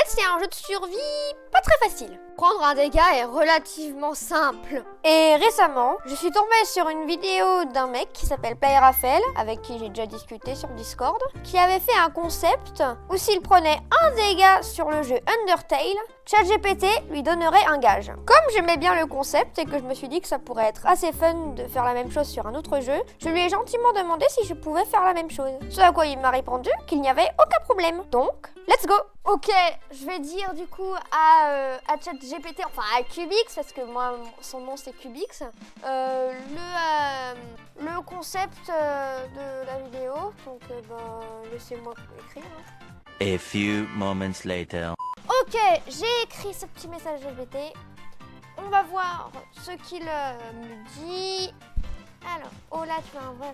c'est un jeu de survie pas très facile. Prendre un dégât est relativement simple. Et récemment, je suis tombée sur une vidéo d'un mec qui s'appelle PlayRafael, avec qui j'ai déjà discuté sur Discord, qui avait fait un concept où s'il prenait un dégât sur le jeu Undertale, ChatGPT lui donnerait un gage. Comme j'aimais bien le concept et que je me suis dit que ça pourrait être assez fun de faire la même chose sur un autre jeu, je lui ai gentiment demandé si je pouvais faire la même chose. Ce à quoi il m'a répondu qu'il n'y avait aucun problème. Donc, let's go! Ok, je vais dire du coup à ChatGPT, enfin à Cubix, parce que moi son nom c'est Cubix, le concept de la vidéo, donc laissez-moi écrire. A few moments later. Ok, j'ai écrit ce petit message GPT. On va voir ce qu'il me dit. Alors, oh là, tu as un vrai...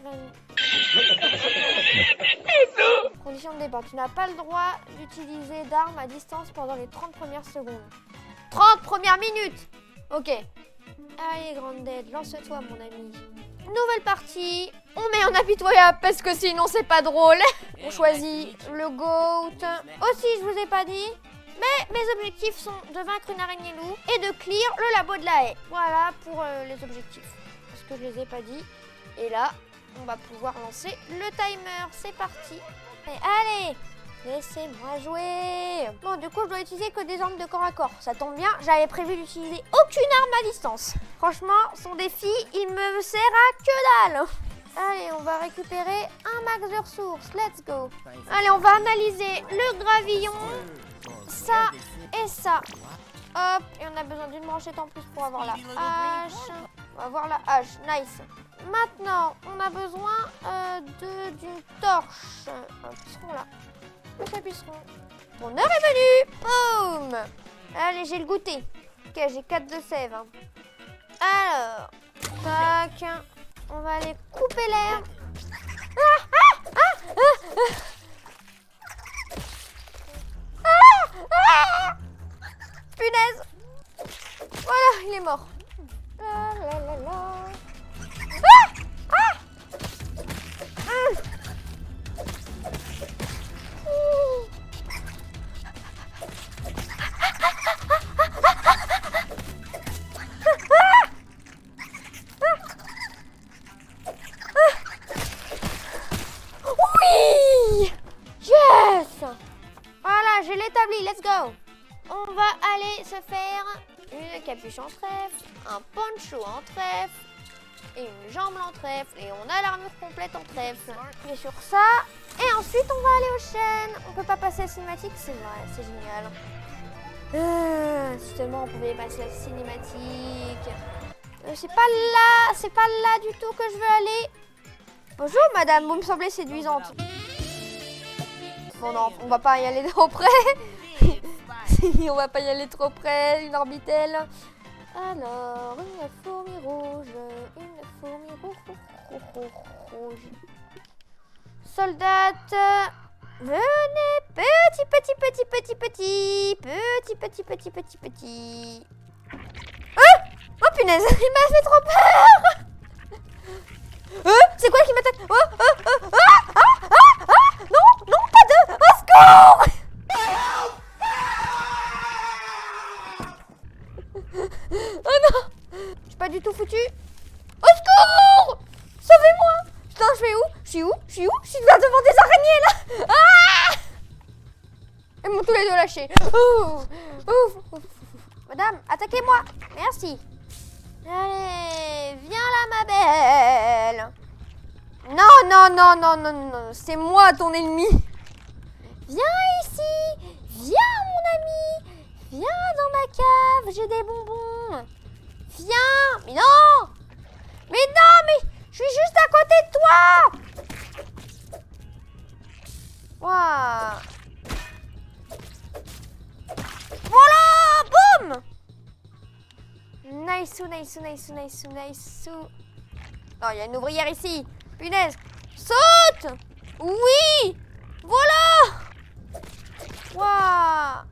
Condition de départ. Tu n'as pas le droit d'utiliser d'armes à distance pendant les 30 premières secondes. 30 premières minutes. Ok. Allez, grande dead, lance-toi, mon ami. Nouvelle partie. On met en impitoyable parce que sinon c'est pas drôle. On choisit le GOAT. Aussi, je vous ai pas dit... Mais mes objectifs sont de vaincre une araignée loup et de clear le labo de la haie. Voilà pour les objectifs. Parce que je les ai pas dit. Et là, on va pouvoir lancer le timer. C'est parti. Et allez, laissez-moi jouer. Bon, du coup, je dois utiliser que des armes de corps à corps. Ça tombe bien, j'avais prévu d'utiliser aucune arme à distance. Franchement, son défi, il me sert à que dalle. Allez, on va récupérer un max de ressources. Let's go. Allez, on va analyser le gravillon. Ça et ça. Hop, et on a besoin d'une manchette en plus pour avoir la hache. On va avoir la hache, nice. Maintenant, on a besoin d'une torche. Un pisseron là. Le chapisseron. Mon heure est venue. Boum. Allez, j'ai le goûter. Ok, j'ai 4 de sève. Hein. Alors, tac. On va aller couper l'air. Punaise. Voilà, il est mort. La, la, la, la. Oui. Yes. Voilà, je l'établis, let's go. On va aller se faire une capuche en trèfle, un poncho en trèfle et une jambe en trèfle. Et on a l'armure complète en trèfle. Et sur ça, et ensuite on va aller aux chaînes. On peut pas passer à la cinématique, c'est vrai, c'est génial. Justement, on pouvait passer à la cinématique. C'est pas là du tout que je veux aller. Bonjour madame, vous me semblez séduisante. Bon non, on va pas y aller trop près. On va pas y aller trop près, une orbitelle. Alors, une fourmi rouge, rouge. Soldate, venez, petit. Oh punaise, il m'a fait trop peur. C'est quoi qui m'attaque? Non, pas de... Au secours. Oh non, je suis pas du tout foutue. Au secours! Sauvez-moi! Putain, je vais où? Je suis où? Je suis devant des araignées là. Ah! Ils m'ont tous les deux lâché. Ouf. Madame, attaquez-moi. Merci. Allez, viens là ma belle. Non. C'est moi ton ennemi. Viens ici. Viens mon ami. Viens dans ma cave, j'ai des bonbons. Viens. Mais non, je suis juste à côté de toi. Waouh. Voilà, boum. Nice. Non, il y a une ouvrière ici. Punaise. Saute. Oui. Voilà. Waouh.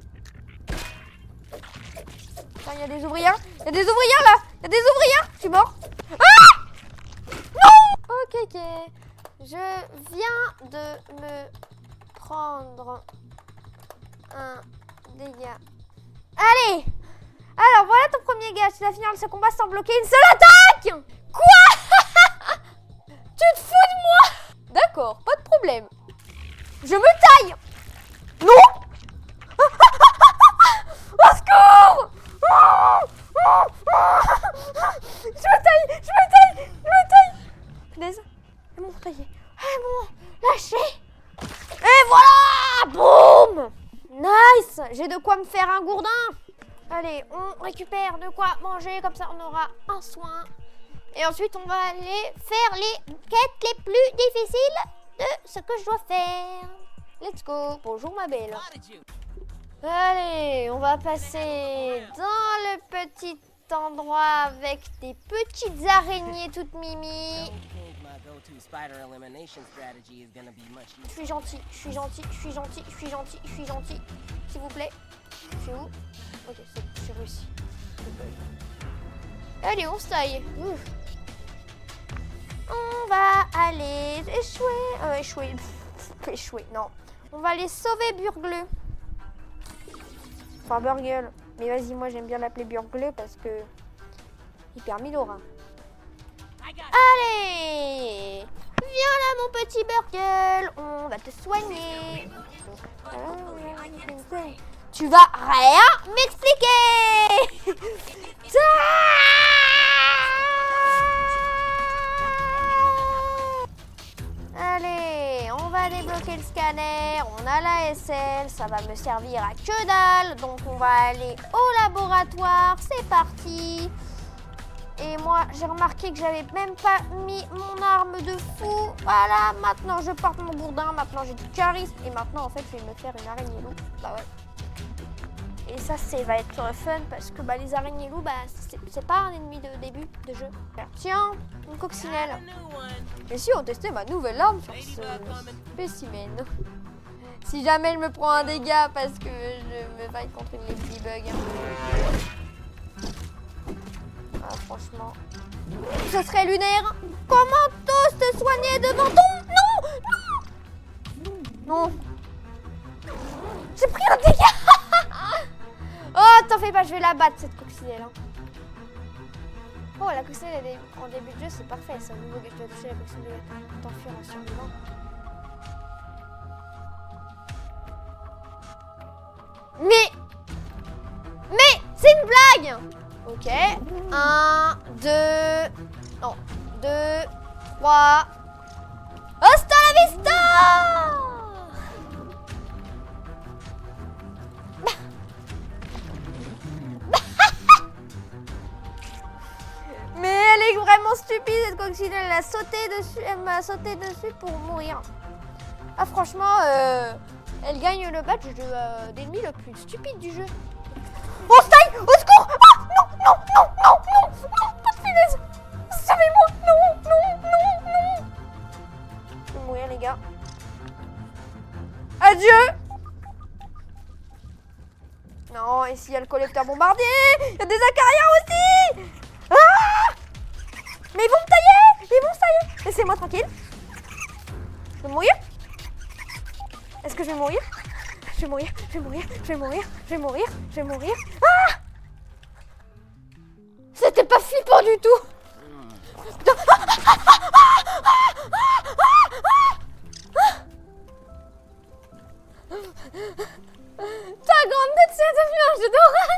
Il y a des ouvrières. Il y a des ouvrières là. Il y a des ouvrières. Je suis mort. Ah. Non. Ok. Je viens de me prendre un dégâts. Allez! Alors, voilà ton premier gage. Tu vas finir ce combat sans bloquer une seule attaque! Quoi? Tu te fous de moi? D'accord, pas de problème. Je me taille! Non! Au secours! Je me taille! Je me taille! Je me taille! Punaise. C'est bon, taillé. C'est bon, lâchez! Et voilà! Boum! Nice! J'ai de quoi me faire un gourdin. Allez, on récupère de quoi manger, comme ça on aura un soin. Et ensuite, on va aller faire les quêtes les plus difficiles de ce que je dois faire. Let's go. Bonjour ma belle. Allez, on va passer dans le petit endroit avec des petites araignées toutes mimi. Je suis gentil, je suis gentil, je suis gentil, je suis gentil, je suis gentil. S'il vous plaît. Je suis où? Ok, j'ai réussi. Allez, on se taille. Ouf. On va aller échouer. Échouer, non. On va aller sauver Burgleux. Enfin, Burgle. Mais vas-y, moi j'aime bien l'appeler Burgleux parce que... hyper Milora. Allez! Viens là, mon petit Burgle. On va te soigner. Tu vas rien m'expliquer. Allez, on va débloquer le scanner. On a la SL, ça va me servir à que dalle. Donc on va aller au laboratoire. C'est parti. Et moi, j'ai remarqué que j'avais même pas mis mon arme de fou. Voilà, maintenant je porte mon gourdin. Maintenant j'ai du charisme. Et maintenant, en fait, je vais me faire une araignée loup. Bah ouais. Et ça, va être fun parce que bah, les araignées loups, bah, c'est pas un ennemi de début de jeu. Tiens, une coccinelle. Et si on testait ma nouvelle arme sur ce spécimen. Si jamais elle me prend un dégât parce que je me fight contre une ladybug. Ah, franchement, ce serait lunaire. Comment t'oses te soigner devant ton... Non. J'ai pris un dégât. Oh, t'en fais pas, je vais la battre cette coccinelle. Hein. Oh, la coccinelle en début de jeu, c'est parfait. C'est un nouveau que je dois toucher la coccinelle. T'enfuir en survivant. Mais c'est une blague. Ok. 1, 2. Non. 2, 3. Hasta la vista. Mais elle est vraiment stupide cette coccinelle. Elle m'a sauté dessus pour mourir. Ah franchement, elle gagne le badge d'ennemi le plus stupide du jeu. Oh style, au secours! Ah non, pas de finesse. Sauvez-moi, non. Je vais mourir les gars. Adieu. Non, ici il y a le collecteur bombardier. Il y a des acariens aussi. Ah! Mais ils vont me tailler. Laissez-moi tranquille. Je vais mourir. Est-ce que je vais mourir? Je vais mourir. Ah! C'était pas flippant du tout. Putain. Ta grande tête, c'est devenu un jeu d'horreur.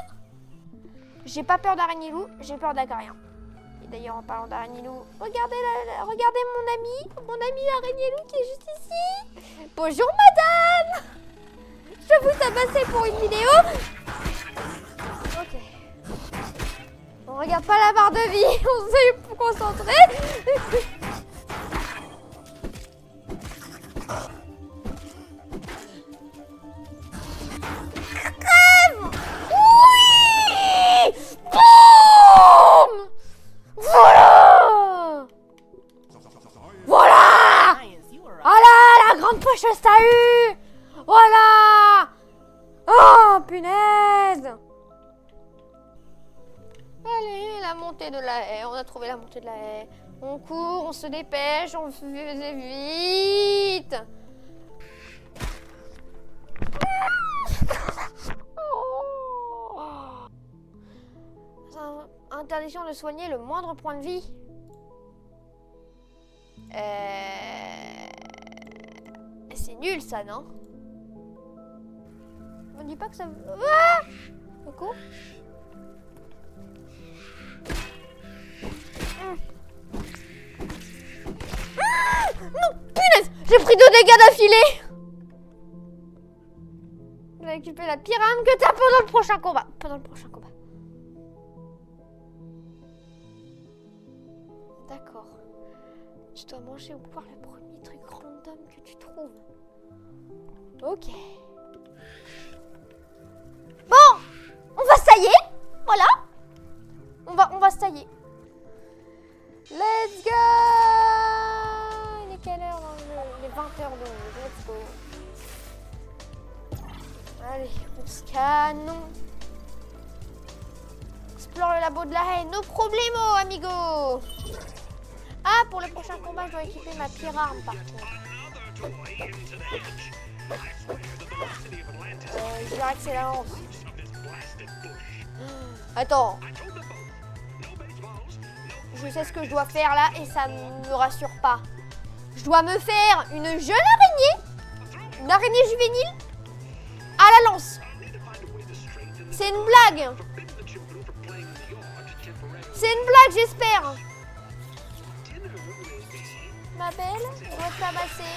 J'ai pas peur d'araignée loup, j'ai peur d'acarien. Et d'ailleurs, en parlant d'araignée loup, regardez mon ami l'araignée loup qui est juste ici. Bonjour madame. Je vous tabasser pour une vidéo. Ok. On regarde pas la barre de vie, on s'est concentré. Crève. Oui. Boum. Voilà. Ah là, la grande pocheuse t'as eu. Voilà. Oh, punaise. Allez, la montée de la haie. On a trouvé la montée de la haie. On court, on se dépêche, on faisait vite. l'interdiction de soigner le moindre point de vie. C'est nul ça, non? On dit pas que ça... Ah! Coucou. Non, punaise! J'ai pris 2 dégâts d'affilée! Je vais récupérer la pire arme que t'as pendant le prochain combat. D'accord. Tu dois manger ou boire le premier truc random que tu trouves. Ok. Bon! On va se tailler! Voilà! On va se tailler. Let's go! Il est quelle heure dans le jeu? Il est 20h12. Let's go. Allez, on scanne. Explore le labo de la haine. No problemo, amigo! Ah, pour le prochain combat, je dois équiper ma pire arme, par contre. Je dirais que c'est la lance. Attends. Je sais ce que je dois faire là et ça me rassure pas. Je dois me faire une jeune araignée. Une araignée juvénile à la lance. C'est une blague. C'est une blague, j'espère. Ma belle, on va te tabasser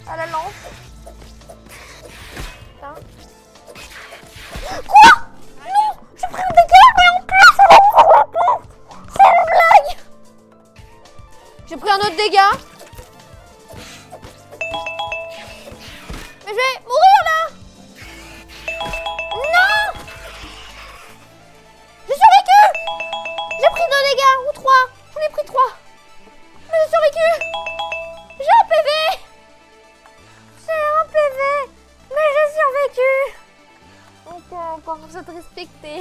à la lance. Hein? Quoi? Non, j'ai pris un dégât, mais en plus, c'est une blague. J'ai pris un autre dégât. Mais je vais mourir là. Non. J'ai survécu. J'ai pris 2 dégâts, ou 3. J'en ai pris 3. Mais j'ai survécu. J'ai un PV. J'ai un PV. Mais j'ai survécu. Encore, vous êtes respecté.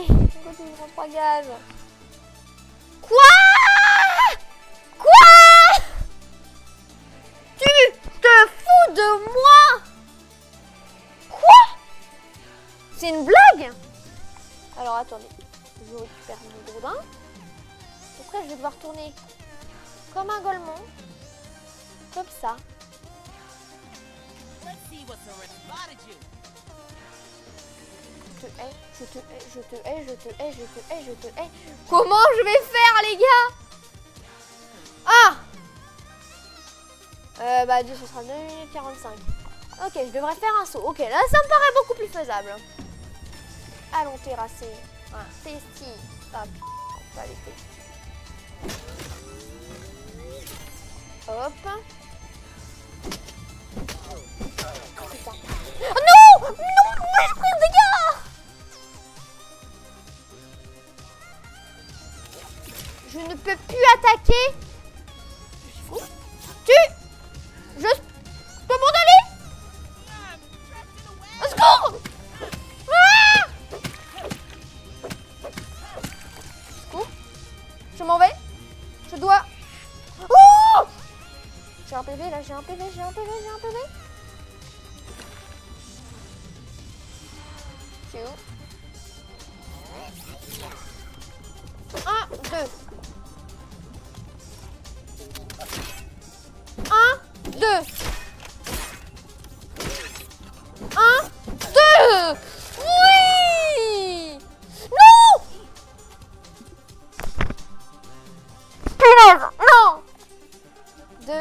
Continue, je prends 3 gages. Quoi? Quoi? Tu te fous de moi? Quoi? C'est une blague? Alors attendez, je récupère mon gourdin. Après je vais devoir tourner comme un golemon. Comme ça. Je te hais, je te hais, je te hais, je te hais, je te hais, je te hais. Comment je vais faire, les gars? Ah! Bah, ce sera 2 minutes 45. Ok, je devrais faire un saut. Ok, là, ça me paraît beaucoup plus faisable. Allons terrasser. Un testi. Ah, pas les testis. Hop. Putain. Oh non! Non! J'ai pris un dégât! Je ne peux plus attaquer. Je suis fou. Je peux m'en aller? Au secours! Ah! Au secours. Je m'en vais. Je dois... Oh! J'ai un PV là, j'ai un PV, j'ai un PV, j'ai un PV. C'est où? 1, 2. 1, 2. 1, 2. Oui! Non! Punaise! Non! 2.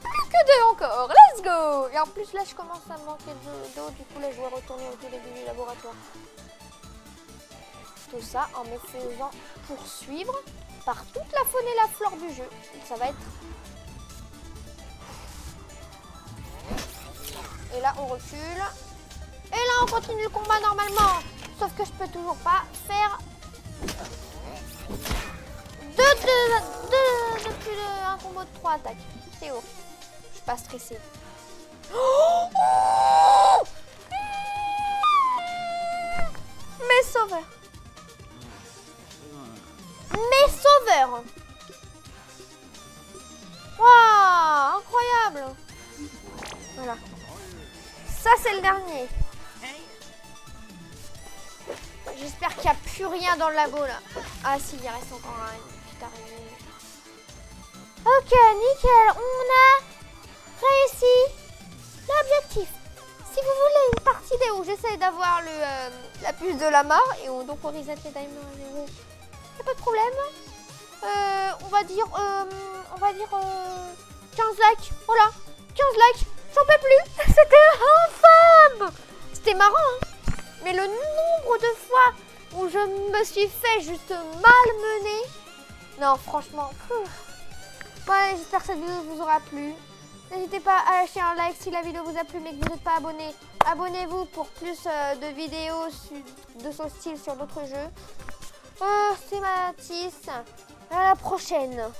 Plus que 2 encore. Let's go! Et en plus, là, je commence à manquer d'eau. Du coup, là, je dois retourner au tout début du laboratoire. Tout ça en me faisant poursuivre par toute la faune et la flore du jeu. Ça va être... Et là, on recule. Et là, on continue le combat normalement. Sauf que je peux toujours pas faire... un combo de 3 attaques. C'est haut. Je suis pas stressée. Oh! Mes sauveurs. Mes sauveurs. Waouh, incroyable. Voilà. Ça, c'est le dernier. J'espère qu'il n'y a plus rien dans le labo là. Ah si, il reste encore une petite araignée. Ok, nickel. On a réussi l'objectif. Si vous voulez une partie où j'essaie d'avoir la puce de lama et donc on reset les timers à 0, y a pas de problème. On va dire 15 likes. Voilà, 15 likes. J'en peux plus. C'était infâme. C'était marrant, hein. Mais le nombre de fois où je me suis fait juste malmener. Non, franchement. Ouais, j'espère que cette vidéo vous aura plu. N'hésitez pas à lâcher un like si la vidéo vous a plu mais que vous n'êtes pas abonné. Abonnez-vous pour plus de vidéos de ce style sur d'autres jeux. C'est Mathis. À la prochaine.